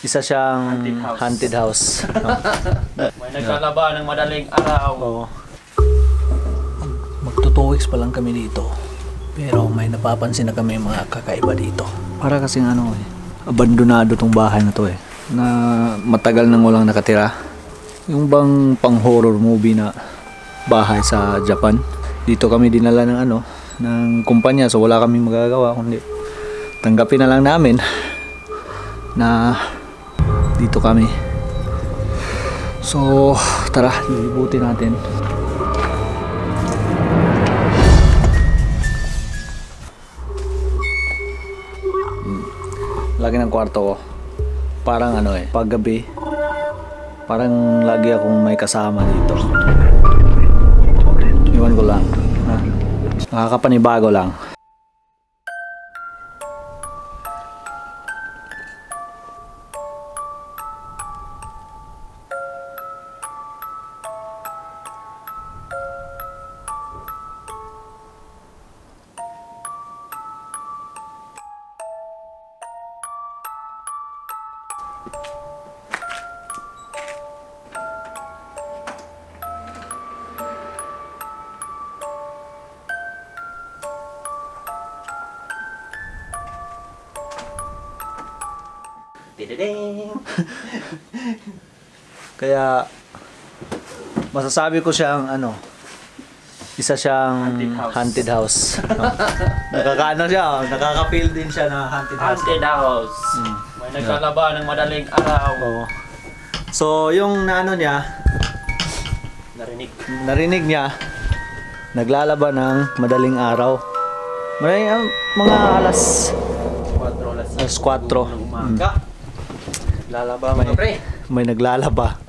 Isa siyang haunted house. May naglalaba ng madaling araw. Oo. Magto 2 weeks pa lang kami dito. Pero may napapansin na kami mga kakaiba dito. Para kasing ano abandonado tong bahay na to na matagal nang walang nakatira. Yung bang pang horror movie na bahay sa Japan. Dito kami dinala ng ng kumpanya, so wala kaming magagawa kundi tanggapin na lang namin na dito kami. So tara, lilibutin natin. Lagi ng kwarto ko parang paggabi parang lagi akong may kasama dito. Iwan ko lang. Nakakapanibago lang. Kaya masasabi ko siyang isa siyang haunted house. Nakakaano siya, nakaka-feel din siya na haunted house. Haunted house. May naglalaba ng madaling araw. Oo. So yung niya, narinig niya, naglalaba ng madaling araw. Mga alas 4 ng umaga. Naglalaba may naglalaba.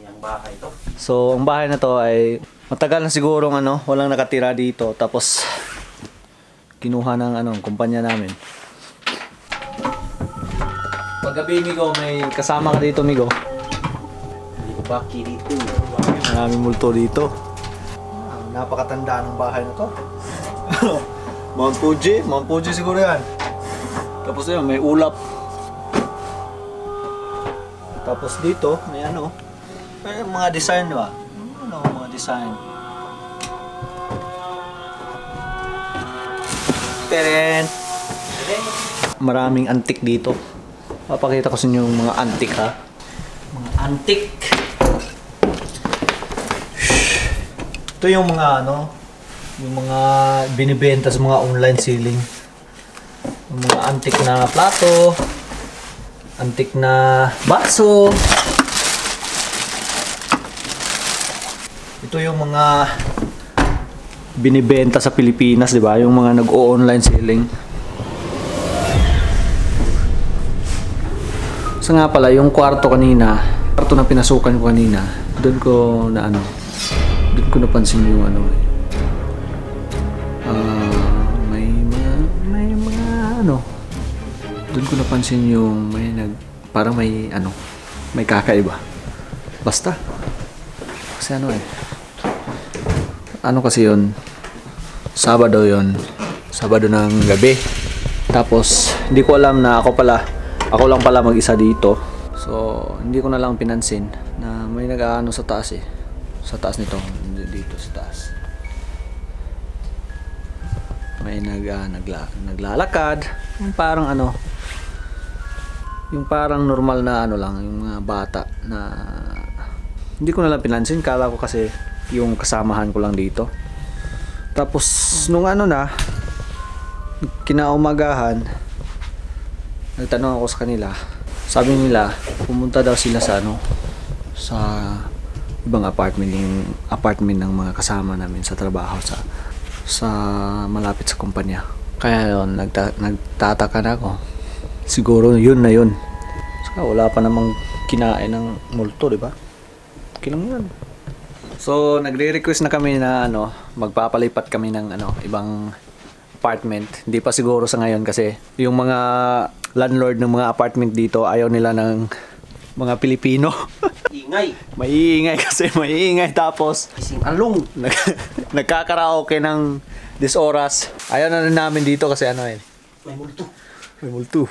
Yung bahay to. So ang bahay na to ay matagal na sigurong walang nakatira dito, tapos kinuha ng kumpanya namin. Paggabi, Migo, may kasama ka dito, Migo. Baki dito. Maraming multo dito. Napakatanda ng bahay na to. Mount Fuji siguro yan. Tapos yun, may ulap. Tapos dito, may may mga design ba? Mga design. Teren! Maraming antik dito. Papakita ko sa inyo yung mga antik, ha? Mga antik. Ito yung mga yung mga binibenta sa mga online selling. Yung mga antik na plato, antik na baso. Ito yung mga binibenta sa Pilipinas, di ba? Yung mga nag-o-online selling. So nga pala, yung kwarto na pinasukan ko kanina, doon ko napansin yung doon ko napansin yung parang may kakaiba. Basta kasi kasi yun, Sabado ng gabi. Tapos hindi ko alam na ako lang pala mag-isa dito. So hindi ko na lang pinansin na may sa taas sa taas nito, dito sa taas may naglalakad, yung parang yung parang normal na lang, yung mga bata na hindi ko na lang pinansin. Kala ko kasi yung kasamahan ko lang dito. Tapos nung kinaumagahan, nagtanong ako sa kanila. Sabi nila pumunta daw sila sa sa ibang apartment ng mga kasama namin sa trabaho sa malapit sa kumpanya. Kaya yun, nagtataka na ako. Siguro yun na yun. Saka wala pa namang kinain ng multo, di ba? Kilang yun. So nagre-request na kami na magpapalipat kami ng ibang apartment. Hindi pa siguro sa ngayon kasi yung mga landlord ng mga apartment dito ayaw nila ng mga Pilipino. Ingay. Maiingay kasi maiingay, tapos Ising along. Nagkakaraoke ng 10 oras. Ayaw na namin dito kasi may multo. May multo.